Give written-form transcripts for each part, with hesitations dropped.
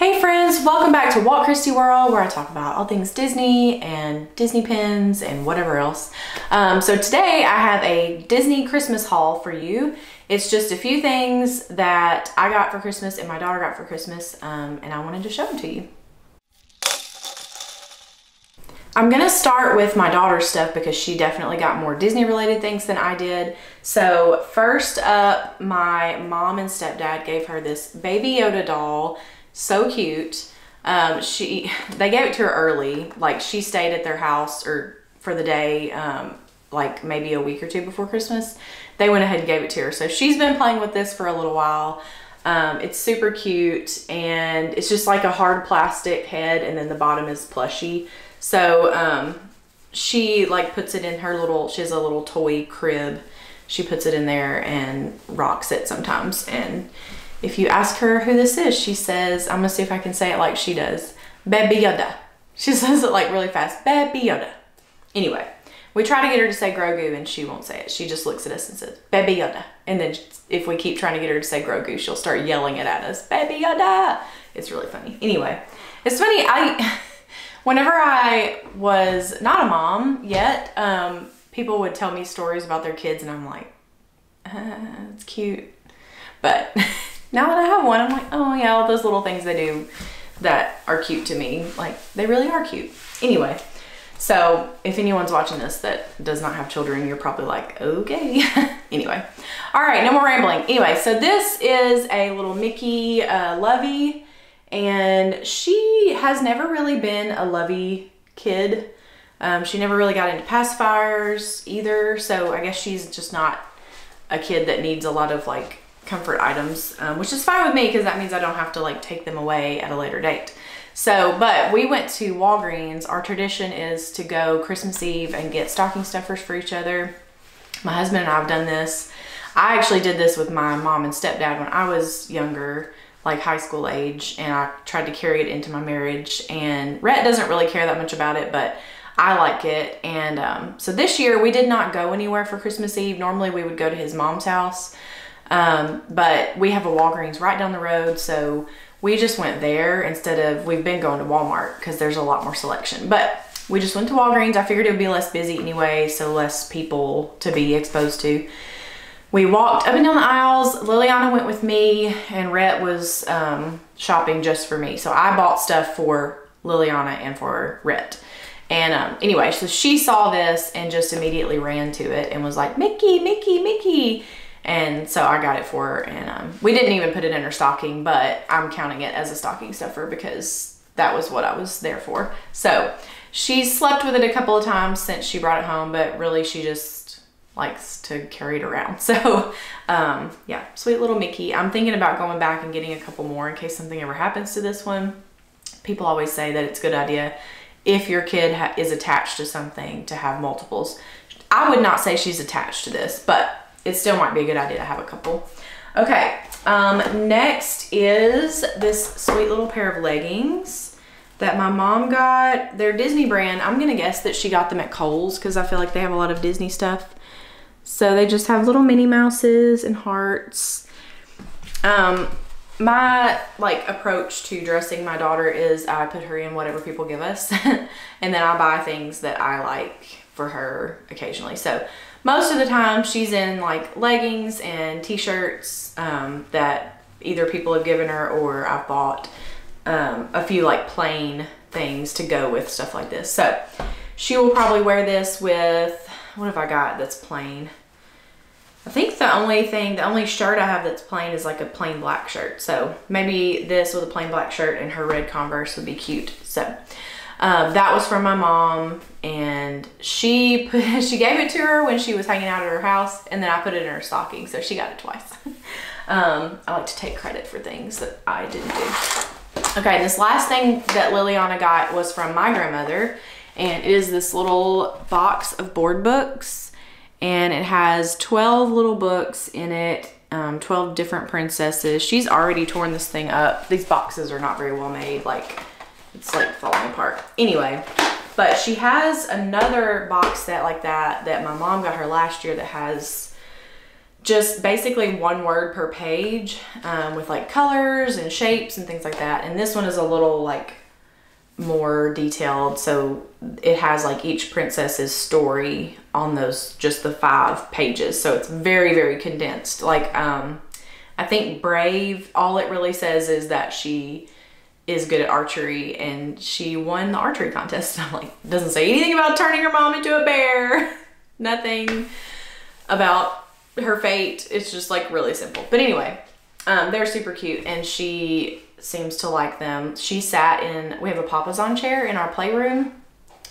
Hey friends, welcome back to Walt Christie World, where I talk about all things Disney and Disney pins and whatever else. So today I have a Disney Christmas haul for you. It's just a few things that I got for Christmas and my daughter got for Christmas, and I wanted to show them to you. I'm gonna start with my daughter's stuff because she definitely got more Disney related things than I did. So first up, my mom and stepdad gave her this Baby Yoda doll. So cute. They gave it to her early. Like, she stayed at their house for the day, like maybe a week or two before Christmas. They went ahead and gave it to her. So she's been playing with this for a little while. It's super cute, and it's just like a hard plastic head, and then the bottom is plushy. So she like puts it in her little, she has a little toy crib. She puts it in there and rocks it sometimes. And if you ask her who this is, she says, I'm gonna see if I can say it like she does, Baby Yoda. She says it like really fast, Baby Yoda. Anyway, we try to get her to say Grogu and she won't say it. She just looks at us and says, Baby Yoda. And then if we keep trying to get her to say Grogu, she'll start yelling it at us, Baby Yoda. It's really funny. Anyway, it's funny, whenever I was not a mom yet, people would tell me stories about their kids and I'm like, it's cute. But now that I have one, I'm like, oh yeah, all those little things they do that are cute to me, like they really are cute. Anyway, so if anyone's watching this that does not have children, you're probably like, okay. Anyway, all right, no more rambling. Anyway, so this is a little Mickey Lovey, and she has never really been a Lovey kid. She never really got into pacifiers either, so I guess she's just not a kid that needs a lot of like comfort items, which is fine with me because that means I don't have to like take them away at a later date. So, but we went to Walgreens. Our tradition is to go Christmas Eve and get stocking stuffers for each other. My husband and I have done this. I actually did this with my mom and stepdad when I was younger, like high school age, and I tried to carry it into my marriage, and Rhett doesn't really care that much about it, but I like it. And so this year we did not go anywhere for Christmas Eve. Normally we would go to his mom's house. But we have a Walgreens right down the road, so we just went there instead of, we've been going to Walmart because there's a lot more selection. But we just went to Walgreens. I figured it would be less busy anyway, so less people to be exposed to. We walked up and down the aisles. Liliana went with me, and Rhett was shopping just for me. So I bought stuff for Liliana and for Rhett. And anyway, so she saw this and just immediately ran to it and was like, Mickey, Mickey, Mickey. And so I got it for her, and we didn't even put it in her stocking, but I'm counting it as a stocking stuffer because that was what I was there for. So she slept with it a couple of times since she brought it home, but really she just likes to carry it around. So yeah, sweet little Mickey. I'm thinking about going back and getting a couple more in case something ever happens to this one. People always say that it's a good idea if your kid is attached to something to have multiples. I would not say she's attached to this, but it still might be a good idea to have a couple. Okay, next is this sweet little pair of leggings that my mom got. They're Disney brand. I'm gonna guess that she got them at Kohl's because I feel like they have a lot of Disney stuff. So they just have little Minnie Mouses and hearts. My like approach to dressing my daughter is I put her in whatever people give us and then I buy things that I like for her occasionally. So most of the time she's in like leggings and t-shirts that either people have given her or I've bought a few like plain things to go with stuff like this. So she will probably wear this with, what have I got that's plain? I think the only shirt I have that's plain is like a plain black shirt. So maybe this with a plain black shirt and her red Converse would be cute. So that was from my mom, and she gave it to her when she was hanging out at her house, and then I put it in her stocking, so she got it twice. I like to take credit for things that I didn't do. Okay, this last thing that Liliana got was from my grandmother, and it is this little box of board books, and it has 12 little books in it, 12 different princesses. She's already torn this thing up. These boxes are not very well made, like it's like falling apart. Anyway, but she has another box set like that my mom got her last year that has just basically one word per page, with like colors and shapes and things like that. And this one is a little like more detailed, so it has like each princess's story on those, just the 5 pages. So it's very, very condensed. Like I think Brave, all it really says is that she is good at archery and she won the archery contest. I'm like, doesn't say anything about turning her mom into a bear. Nothing about her fate. It's just like really simple. But anyway, they're super cute and she seems to like them. She sat in, we have a Papasan chair in our playroom.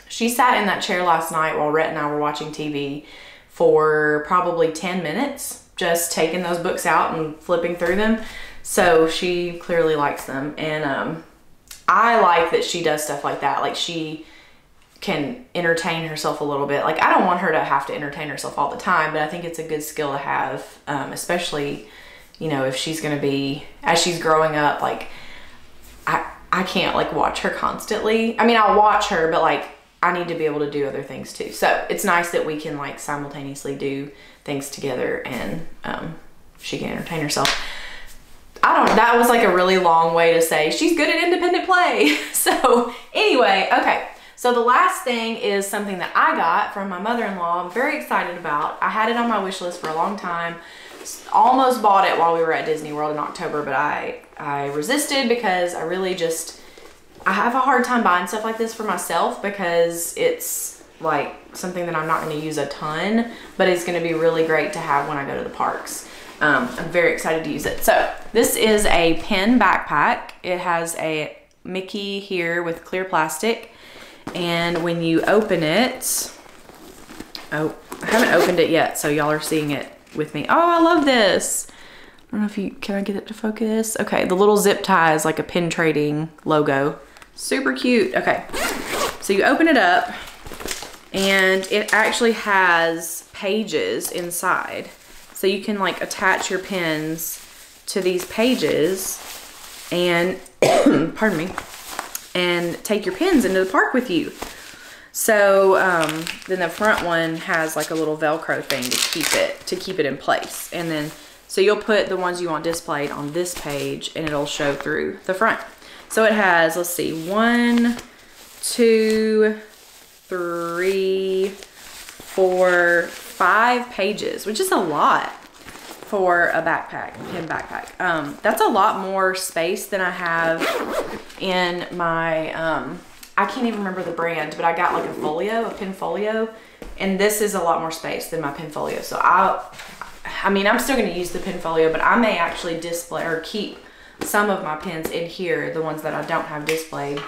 She sat in that chair last night while Rhett and I were watching TV for probably 10 minutes, just taking those books out and flipping through them. So she clearly likes them. And I like that she does stuff like that. Like she can entertain herself a little bit. Like I don't want her to have to entertain herself all the time, but I think it's a good skill to have, especially, you know, if she's going to be, as she's growing up, like I can't like watch her constantly. I mean, I'll watch her, but like I need to be able to do other things too. So it's nice that we can like simultaneously do things together and she can entertain herself. That was like a really long way to say she's good at independent play. So anyway, okay. So the last thing is something that I got from my mother-in-law. I'm very excited about. I had it on my wish list for a long time. Almost bought it while we were at Disney World in October, but I resisted because I really just, I have a hard time buying stuff like this for myself because it's like something that I'm not going to use a ton, but it's going to be really great to have when I go to the parks. I'm very excited to use it. So this is a pen backpack. It has a Mickey here with clear plastic. And when you open it, oh, I haven't opened it yet, so y'all are seeing it with me. Oh, I love this. I don't know if you, can I get it to focus? Okay, the little zip tie is like a pin trading logo. Super cute. Okay, so you open it up and it actually has pages inside. So you can like attach your pins to these pages and, pardon me, and take your pins into the park with you. So then the front one has like a little Velcro thing to keep it in place. And then, so you'll put the ones you want displayed on this page and it'll show through the front. So it has, let's see, 1, 2, 3, 4, 5 pages, which is a lot for a backpack, pen backpack. That's a lot more space than I have in my, I can't even remember the brand, but I got like a pen folio, and this is a lot more space than my pen folio. So I mean, I'm still gonna use the pen folio, but I may actually display or keep some of my pens in here, the ones that I don't have displayed,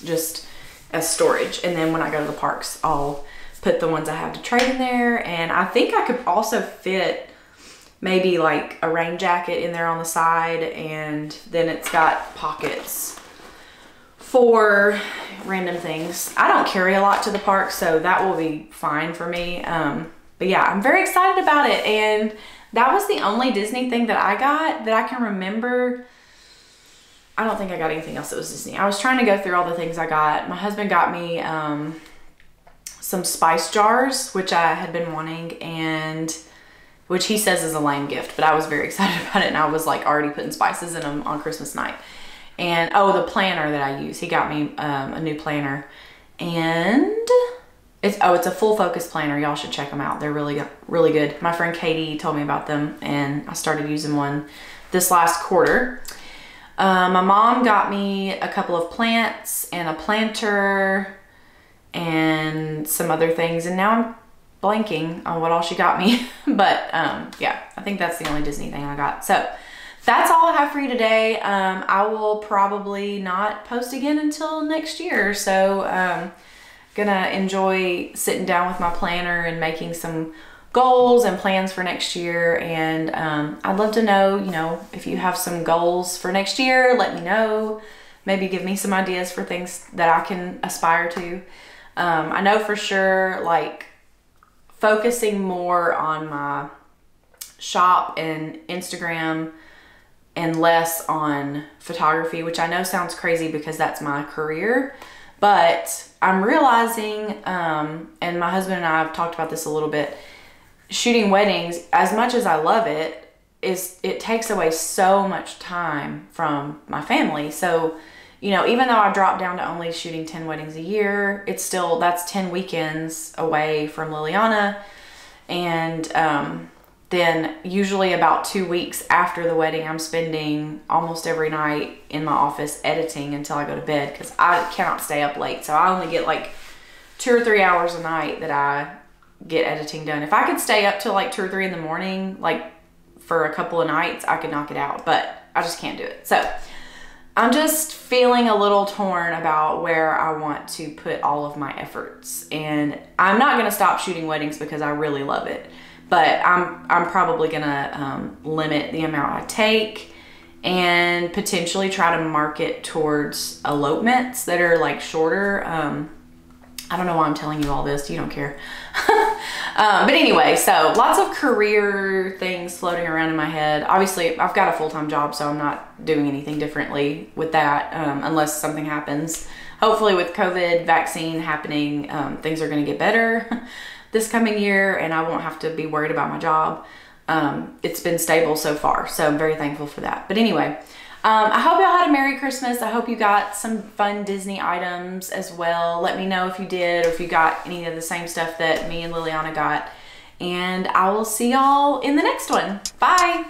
just as storage. And then when I go to the parks, I'll put the ones I have to trade in there. And I think I could also fit maybe like a rain jacket in there on the side, and then it's got pockets for random things. I don't carry a lot to the park, so that will be fine for me. But yeah, I'm very excited about it. And that was the only Disney thing that I got that I can remember. I don't think I got anything else that was Disney. I was trying to go through all the things I got. My husband got me some spice jars, which I had been wanting, and which he says is a lame gift, but I was very excited about it, and I was like already putting spices in them on Christmas night. And oh, the planner that I use, he got me a new planner, and it's a full focus planner. Y'all should check them out. They're really good. My friend Katie told me about them, and I started using one this last quarter. My mom got me a couple of plants and a planter and some other things, and now I'm blanking on what all she got me. But yeah, I think that's the only Disney thing I got. So that's all I have for you today. I will probably not post again until next year. So gonna enjoy sitting down with my planner and making some goals and plans for next year. And I'd love to know, you know, if you have some goals for next year, let me know. Maybe give me some ideas for things that I can aspire to. I know for sure, like, focusing more on my shop and Instagram and less on photography, which I know sounds crazy because that's my career, but I'm realizing, and my husband and I have talked about this a little bit, shooting weddings, as much as I love it, it takes away so much time from my family. So, you know, even though I dropped down to only shooting 10 weddings a year, it's still, that's 10 weekends away from Liliana. And then usually about 2 weeks after the wedding, I'm spending almost every night in my office editing until I go to bed, because I cannot stay up late. So I only get like 2 or 3 hours a night that I get editing done. If I could stay up till like 2 or 3 in the morning, like for a couple of nights, I could knock it out, but I just can't do it. So I'm just feeling a little torn about where I want to put all of my efforts. And I'm not going to stop shooting weddings because I really love it, but I'm probably going to limit the amount I take and potentially try to market towards elopements that are like shorter. I don't know why I'm telling you all this. You don't care. But anyway, so lots of career things floating around in my head. Obviously, I've got a full-time job, so I'm not doing anything differently with that unless something happens. Hopefully with COVID vaccine happening, things are going to get better this coming year, and I won't have to be worried about my job. It's been stable so far, so I'm very thankful for that. But anyway, I hope y'all had a Merry Christmas. I hope you got some fun Disney items as well. Let me know if you did, or if you got any of the same stuff that me and Liliana got. And I will see y'all in the next one. Bye.